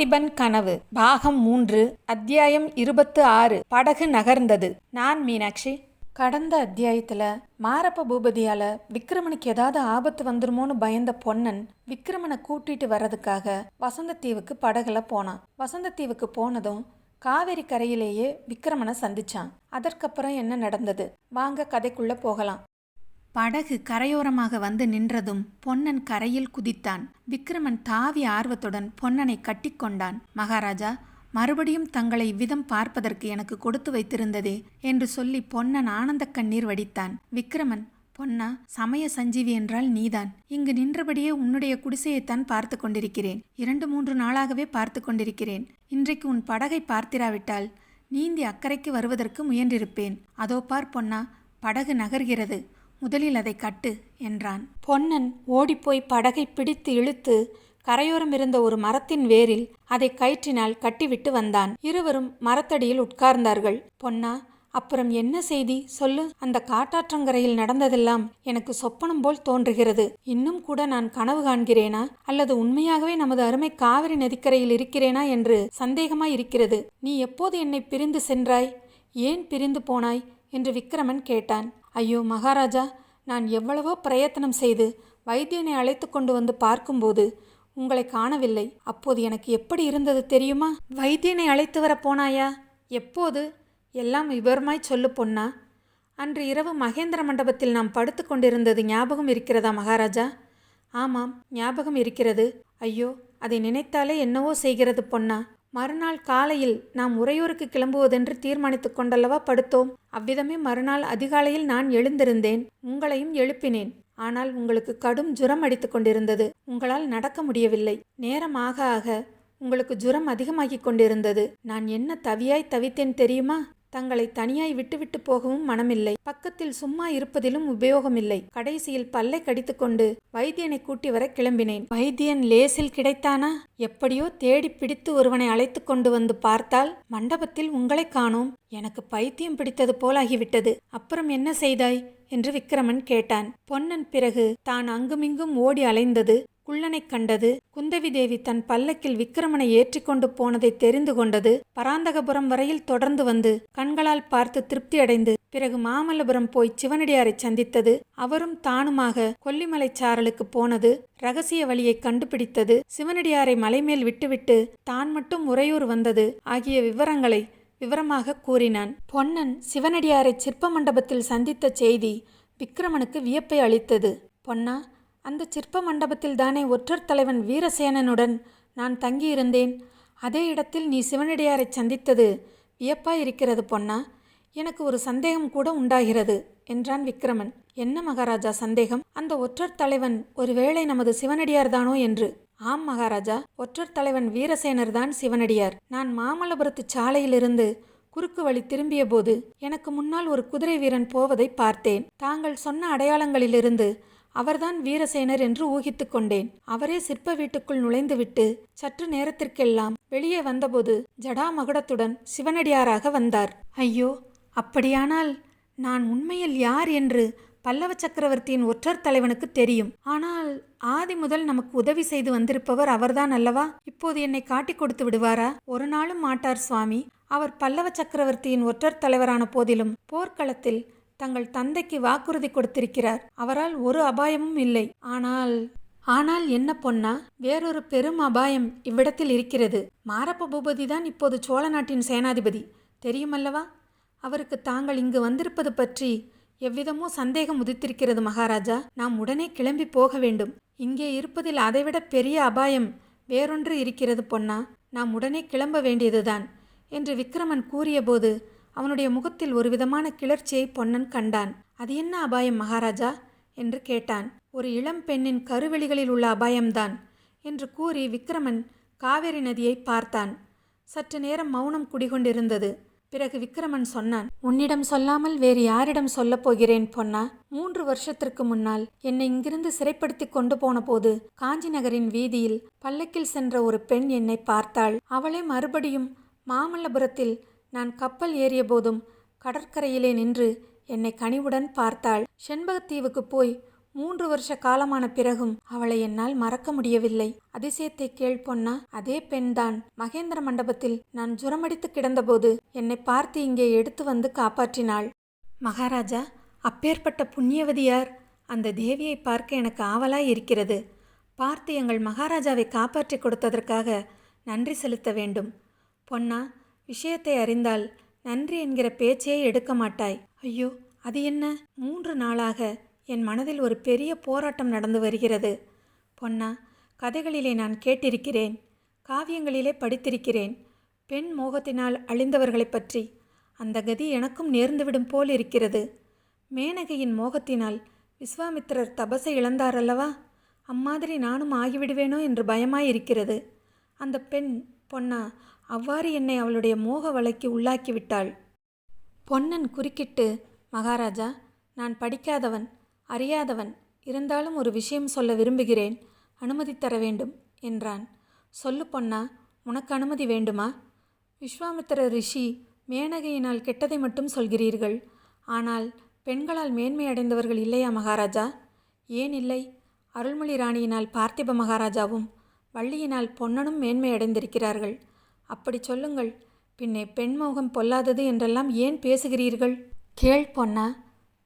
பார்த்திபன் கனவு பாகம் 3 அத்தியாயம் 26 படகு நகர்ந்தது. நான் மீனாட்சி. கடந்த அத்தியாயத்துல மாரப்ப பூபதியால விக்ரமனுக்கு ஏதாவது ஆபத்து வந்துருமோன்னு பயந்த பொன்னன் விக்ரமனை கூட்டிட்டு வர்றதுக்காக வசந்தத்தீவுக்கு படகுல போனான். வசந்தத்தீவுக்கு போனதும் காவேரி கரையிலேயே விக்ரமனை சந்திச்சான். அதற்கப்புறம் என்ன நடந்தது வாங்க கதைக்குள்ள போகலாம். படகு கரையோரமாக வந்து நின்றதும் பொன்னன் கரையில் குதித்தான். விக்ரமன் தாவி ஆர்வத்துடன் பொன்னனை கட்டிக்கொண்டான். மகாராஜா, மறுபடியும் தங்களை இவ்விதம் பார்ப்பதற்கு எனக்கு கொடுத்து வைத்திருந்ததே என்று சொல்லி பொன்னன் ஆனந்த கண்ணீர் வடித்தான். விக்ரமன், பொன்னா, சமய சஞ்சீவி என்றால் நீதான். இங்கு நின்றபடியே உன்னுடைய குடிசையைத்தான் பார்த்து கொண்டிருக்கிறேன். 2-3 நாளாகவே பார்த்து கொண்டிருக்கிறேன். இன்றைக்கு உன் படகை பார்த்திராவிட்டால் நீந்தி அக்கறைக்கு வருவதற்கு முயன்றிருப்பேன். அதோ பார் பொன்னா, படகு நகர்கிறது. முதலில் அதை கட்டு என்றான். பொன்னன் ஓடிப்போய் படகை பிடித்து இழுத்து கரையோரம் இருந்த ஒரு மரத்தின் வேரில் அதை கயிற்றினால் கட்டிவிட்டு வந்தான். இருவரும் மரத்தடியில் உட்கார்ந்தார்கள். பொன்னா, அப்புறம் என்ன செய்தி சொல்லு. அந்த காட்டாற்றங்கரையில் நடந்ததெல்லாம் எனக்கு சொப்பனம் போல் தோன்றுகிறது. இன்னும் கூட நான் கனவு காண்கிறேனா அல்லது உண்மையாகவே நமது அருமை காவிரி நதிக்கரையில் இருக்கிறேனா என்று சந்தேகமாய் இருக்கிறது. நீ எப்போது என்னை பிரிந்து சென்றாய்? ஏன் பிரிந்து போனாய் என்று விக்ரமன் கேட்டான். ஐயோ மகாராஜா, நான் எவ்வளவோ பிரயத்தனம் செய்து வைத்தியனை அழைத்து கொண்டு வந்து பார்க்கும்போது உங்களை காணவில்லை. அப்போது எனக்கு எப்படி இருந்தது தெரியுமா? வைத்தியனை அழைத்து வர போனாயா? எப்போது? எல்லாம் விவரமாய் சொல்லு பொன்னா. அன்று இரவு மகேந்திர மண்டபத்தில் நாம் படுத்து கொண்டிருந்தது ஞாபகம் இருக்கிறதா மகாராஜா? ஆமாம், ஞாபகம் இருக்கிறது. ஐயோ, அதை நினைத்தாலே என்னவோ செய்கிறது பொன்னா. மறுநாள் காலையில் நாம் உறையூருக்கு கிளம்புவதென்று தீர்மானித்து கொண்டல்லவா படுத்தோம். அவ்விதமே மறுநாள் அதிகாலையில் நான் எழுந்திருந்தேன். உங்களையும் எழுப்பினேன். ஆனால் உங்களுக்கு கடும் ஜுரம் அடித்து கொண்டிருந்தது. உங்களால் நடக்க முடியவில்லை. நேரம் ஆக ஆக உங்களுக்கு ஜுரம் அதிகமாகிக் கொண்டிருந்தது. நான் என்ன தவியாய் தவித்தேன் தெரியுமா? தங்களை தனியாய் விட்டுவிட்டு போகவும் மனமில்லை. பக்கத்தில் சும்மா இருப்பதிலும் உபயோகமில்லை. கடைசியில் பல்லை கடித்துக்கொண்டு வைத்தியனை கூட்டி வர கிளம்பினேன். வைத்தியன் லேசில் கிடைத்தானா? எப்படியோ தேடி பிடித்து ஒருவனை அழைத்து கொண்டு வந்து பார்த்தால் மண்டபத்தில் உங்களை காணோம். எனக்கு பைத்தியம் பிடித்தது போலாகிவிட்டது. அப்புறம் என்ன செய்தாய் என்று விக்ரமன் கேட்டான். பொன்னன் பிறகு தான் அங்குமிங்கும் ஓடி அலைந்தது, குள்ளனை கண்டது, குந்தவி தேவி தன் பல்லக்கில் விக்ரமனை ஏற்றி கொண்டு போனதை தெரிந்து கொண்டது, பராந்தகபுரம் வரையில் தொடர்ந்து வந்து கண்களால் பார்த்து திருப்தி அடைந்து பிறகு மாமல்லபுரம் போய் சிவனடியாரை சந்தித்தது, அவரும் தானுமாக கொல்லிமலை சாரலுக்கு போனது, ரகசிய வழியை கண்டுபிடித்தது, சிவனடியாரை மலைமேல் விட்டுவிட்டு தான் மட்டும் உறையூர் வந்தது ஆகிய விவரங்களை விவரமாக கூறினான். பொன்னன் சிவனடியாரை சிற்ப மண்டபத்தில் சந்தித்த செய்தி விக்ரமனுக்கு வியப்பை அளித்தது. பொன்னா, அந்த சிற்ப மண்டபத்தில் தானே ஒற்றர் தலைவன் வீரசேனனுடன் நான் தங்கியிருந்தேன். அதே இடத்தில் நீ சிவனடியாரை சந்தித்தது வியப்பாயிருக்கிறது பொன்னா. எனக்கு ஒரு சந்தேகம் கூட உண்டாகிறது என்றான் விக்ரமன். என்ன மகாராஜா சந்தேகம்? அந்த ஒற்றர் தலைவன் ஒருவேளை நமது சிவனடியார் தானோ என்று. ஆம் மகாராஜா, ஒற்றர் தலைவன் வீரசேனர் தான் சிவனடியார். நான் மாமல்லபுரத்து சாலையிலிருந்து குறுக்கு வழி திரும்பிய போது எனக்கு முன்னால் ஒரு குதிரை வீரன் போவதை பார்த்தேன். தாங்கள் சொன்ன அடையாளங்களிலிருந்து அவர்தான் வீரசேனர் என்று ஊகித்து கொண்டேன். அவரே சிற்ப வீட்டுக்குள் நுழைந்துவிட்டு சற்று நேரத்திற்கெல்லாம் வெளியே வந்தபோது ஜடாமகுடத்துடன் சிவனடியாராக வந்தார். ஐயோ, அப்படியானால் நான் உண்மையில் யார் என்று பல்லவ சக்கரவர்த்தியின் ஒற்றர் தலைவனுக்கு தெரியும். ஆனால் ஆதி முதல் நமக்கு உதவி செய்து வந்திருப்பவர் அவர்தான் அல்லவா? இப்போது என்னை காட்டி கொடுத்து விடுவாரா? ஒரு நாளும் மாட்டார் சுவாமி. அவர் பல்லவ சக்கரவர்த்தியின் ஒற்றர் தலைவரான போதிலும் போர்க்களத்தில் தங்கள் தந்தைக்கு வாக்குறுதி கொடுத்திருக்கிறார். அவரால் ஒரு அபாயமும் இல்லை. ஆனால் என்ன பொன்னா, வேறொரு பெரும் அபாயம் இவ்விடத்தில் இருக்கிறது. மாரப்ப பூபதி தான் இப்போது சோழ நாட்டின் சேனாதிபதி, தெரியுமல்லவா? அவருக்கு தாங்கள் இங்கு வந்திருப்பது பற்றி எவ்விதமோ சந்தேகம் உதித்திருக்கிறது மகாராஜா. நாம் உடனே கிளம்பி போக வேண்டும். இங்கே இருப்பதில் அதைவிட பெரிய அபாயம் வேறொன்று இருக்கிறது பொன்னா. நாம் உடனே கிளம்ப வேண்டியதுதான் என்று விக்ரமன் கூறியபோது அவனுடைய முகத்தில் ஒரு விதமான கிளர்ச்சியை பொன்னன் கண்டான். அது என்ன அபாயம் மகாராஜா என்று கேட்டான். ஒரு இளம் பெண்ணின் கருவெளிகளில் உள்ள அபாயம்தான் என்று கூறி விக்ரமன் காவேரி நதியை பார்த்தான். சற்று நேரம் மௌனம் குடிகொண்டிருந்தது. பிறகு விக்ரமன் சொன்னான். உன்னிடம் சொல்லாமல் வேறு யாரிடம் சொல்லப் போகிறேன் பொன்னா? 3 வருஷத்திற்கு முன்னால் என்னை இங்கிருந்து சிறைப்படுத்தி கொண்டு போன போது காஞ்சி நகரின் வீதியில் பல்லக்கில் சென்ற ஒரு பெண் என்னை பார்த்தாள். அவளே மறுபடியும் மாமல்லபுரத்தில் நான் கப்பல் ஏறிய போதும் கடற்கரையிலே நின்று என்னை கனிவுடன் பார்த்தாள். செண்பகத்தீவுக்கு போய் 3 வருஷ காலமான பிறகும் அவளை என்னால் மறக்க முடியவில்லை. அதிசயத்தை கேள் பொன்னா, அதே பெண்தான் மகேந்திர மண்டபத்தில் நான் ஜுரமடித்து கிடந்தபோது என்னை பார்த்து இங்கே எடுத்து வந்து காப்பாற்றினாள். மகாராஜா, அப்பேற்பட்ட புண்ணியவதியார்? அந்த தேவியை பார்க்க எனக்கு ஆவலாய் இருக்கிறது. பார்த்து எங்கள் மகாராஜாவை காப்பாற்றி கொடுத்ததற்காக நன்றி செலுத்த வேண்டும். பொன்னா, விஷயத்தை அறிந்தால் நன்றி என்கிற பேச்சே எடுக்க மாட்டாய். ஐயோ, அது என்ன? 3 நாளாக என் மனதில் ஒரு பெரிய போராட்டம் நடந்து வருகிறது. பொன்னா, கதைகளிலே நான் கேட்டிருக்கிறேன், காவியங்களிலே படித்திருக்கிறேன். பெண் மோகத்தினால் அழிந்தவர்களை பற்றி. அந்த கதி எனக்கும் நேர்ந்துவிடும் போல் இருக்கிறது. மேனகையின் மோகத்தினால் விஸ்வாமித்திரர் தபசை இழந்தாரல்லவா? அம்மாதிரி நானும் ஆகிவிடுவேனோ என்று பயமாயிருக்கிறது. அந்த பெண் பொன்னா அவ்வாறு என்னை அவளுடைய மோக வலைக்கு உள்ளாக்கிவிட்டாள். பொன்னன் குறுக்கிட்டு, மகாராஜா, நான் படிக்காதவன், அறியாதவன். இருந்தாலும் ஒரு விஷயம் சொல்ல விரும்புகிறேன். அனுமதி தர வேண்டும் என்றான். சொல்லு பொன்னா, உனக்கு அனுமதி வேண்டுமா? விஸ்வாமித்திர ரிஷி மேனகையினால் கெட்டதை மட்டும் சொல்கிறீர்கள். ஆனால் பெண்களால் மேன்மை அடைந்தவர்கள் இல்லையா மகாராஜா? ஏன் இல்லை? அருள்மொழி ராணியினால் பார்த்திப மகாராஜாவும் வள்ளியினால் பொன்னனும் மேன்மை அடைந்திருக்கிறார்கள். அப்படி சொல்லுங்கள். பின்னே பெண்மோகம் பொல்லாதது என்றெல்லாம் ஏன் பேசுகிறீர்கள்? கேள் பொன்னா,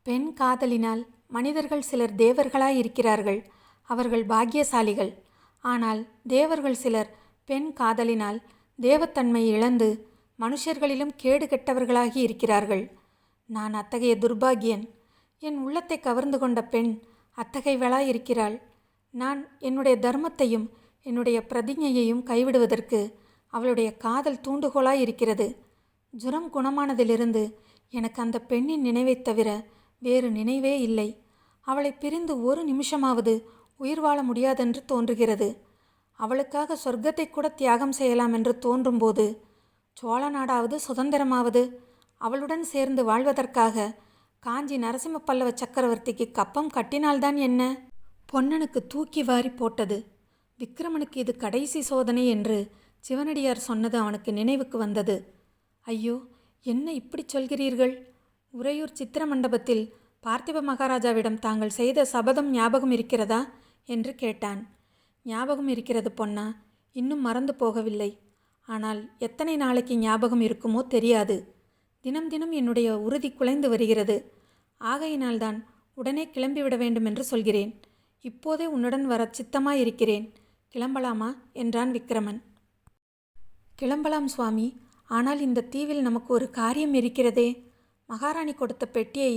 பெண் காதலினால் மனிதர்கள் சிலர் தேவர்களாயிருக்கிறார்கள். அவர்கள் பாக்கியசாலிகள். ஆனால் தேவர்கள் சிலர் பெண் காதலினால் தேவத்தன்மை இழந்து மனுஷர்களிலும் கேடு கெட்டவர்களாகி இருக்கிறார்கள். நான் அத்தகைய துர்பாகியன். என் உள்ளத்தை கவர்ந்து கொண்ட பெண் அத்தகையவளாயிருக்கிறாள். நான் என்னுடைய தர்மத்தையும் என்னுடைய பிரதிஞையையும் கைவிடுவதற்கு அவளுடைய காதல் தூண்டுகோலாய் இருக்கிறது. ஜுரம் குணமானதிலிருந்து எனக்கு அந்த பெண்ணின் நினைவைத் தவிர வேறு நினைவே இல்லை. அவளை பிரிந்து ஒரு நிமிஷமாவது உயிர் வாழ முடியாதென்று தோன்றுகிறது. அவளுக்காக சொர்க்கத்தை கூட தியாகம் செய்யலாம் என்று தோன்றும்போது, சோழ நாடாவது சுதந்திரமாவது அவளுடன் சேர்ந்து வாழ்வதற்காக காஞ்சி நரசிம்ம பல்லவ சக்கரவர்த்திக்கு கப்பம் கட்டினால்தான் என்ன? பொன்னனுக்கு தூக்கி வாரி போட்டது. விக்கிரமனுக்கு இது கடைசி சோதனை என்று சிவனடியார் சொன்னது அவனுக்கு நினைவுக்கு வந்தது. ஐயோ, என்ன இப்படி சொல்கிறீர்கள்? உறையூர் சித்திர மண்டபத்தில் பார்த்திப மகாராஜாவிடம் தாங்கள் செய்த சபதம் ஞாபகம் இருக்கிறதா என்று கேட்டான். ஞாபகம் இருக்கிறது பொன்னா, இன்னும் மறந்து போகவில்லை. ஆனால் எத்தனை நாளைக்கு ஞாபகம் இருக்குமோ தெரியாது. தினம் தினம் என்னுடைய உறுதி குலைந்து வருகிறது. ஆகையினால்தான் உடனே கிளம்பிவிட வேண்டும் என்று சொல்கிறேன். இப்போதே உன்னுடன் வர சித்தமாயிருக்கிறேன். கிளம்பலாமா என்றான் விக்கிரமன். கிளம்பலாம் சுவாமி. ஆனால் இந்த தீவில் நமக்கு ஒரு காரியம் இருக்கிறதே. மகாராணி கொடுத்த பெட்டியை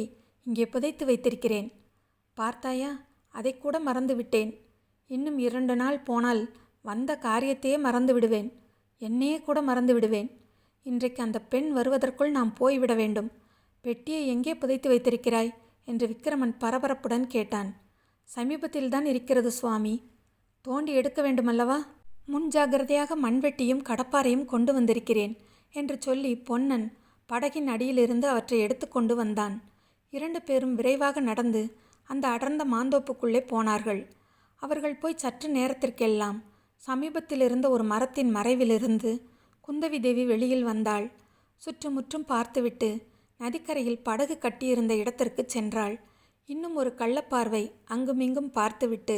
இங்கே புதைத்து வைத்திருக்கிறேன். பார்த்தாயா, அதை கூட மறந்துவிட்டேன். இன்னும் 2 நாள் போனால் வந்த காரியத்தையே மறந்து விடுவேன். என்னையே கூட மறந்து விடுவேன். இன்றைக்கு அந்த பெண் வருவதற்குள் நாம் போய்விட வேண்டும். பெட்டியை எங்கே புதைத்து வைத்திருக்கிறாய் என்று விக்கிரமன் பரபரப்புடன் கேட்டான். சமீபத்தில்தான் இருக்கிறது சுவாமி. தோண்டி எடுக்க வேண்டுமல்லவா? முன்ஜாகிரதையாக மண்வெட்டியும் கடப்பாரையும் கொண்டு வந்திருக்கிறேன் என்று சொல்லி பொன்னன் படகின் அடியிலிருந்து அவற்றை எடுத்து கொண்டு வந்தான். 2 பேரும் விரைவாக நடந்து அந்த அடர்ந்த மாந்தோப்புக்குள்ளே போனார்கள். அவர்கள் போய் சற்று நேரத்திற்கெல்லாம் சமீபத்தில் இருந்த ஒரு மரத்தின் மறைவிலிருந்து குந்தவி தேவி வெளியில் வந்தாள். சுற்றுமுற்றும் பார்த்துவிட்டு நதிக்கரையில் படகு கட்டியிருந்த இடத்திற்கு சென்றாள். இன்னும் ஒரு கள்ளப்பார்வை அங்குமிங்கும் பார்த்துவிட்டு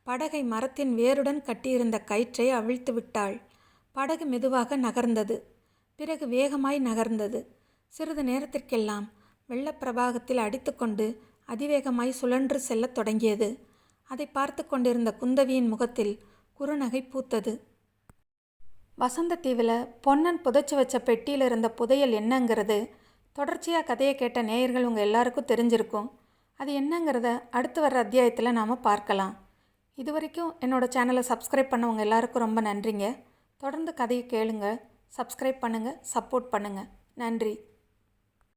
படகை மரத்தின் வேருடன் கட்டியிருந்த கயிற்றை அவிழ்த்து விட்டாள். படகு மெதுவாக நகர்ந்தது. பிறகு வேகமாய் நகர்ந்தது. சிறிது நேரத்திற்கெல்லாம் வெள்ளப்பிரபாகத்தில் அடித்துக்கொண்டு அதிவேகமாய் சுழன்று செல்லத் தொடங்கியது. அதை பார்த்து கொண்டிருந்த குந்தவியின் முகத்தில் குறுநகை பூத்தது. வசந்தத்தீவில் பொன்னன் புதைச்சி வச்ச பெட்டியில் இருந்த புதையல் என்னங்கிறது தொடர்ச்சியாக கதையை கேட்ட நேயர்கள் உங்கள் எல்லாருக்கும் தெரிஞ்சிருக்கும். அது என்னங்கிறத அடுத்து வர்ற அத்தியாயத்தில் நாம் பார்க்கலாம். இது வரைக்கும் என்னோடய சேனலை சப்ஸ்கிரைப் பண்ணவங்க எல்லாருக்கும் ரொம்ப நன்றிங்க. தொடர்ந்து கதையை கேளுங்க, சப்ஸ்கிரைப் பண்ணுங்கள், சப்போர்ட் பண்ணுங்கள். நன்றி.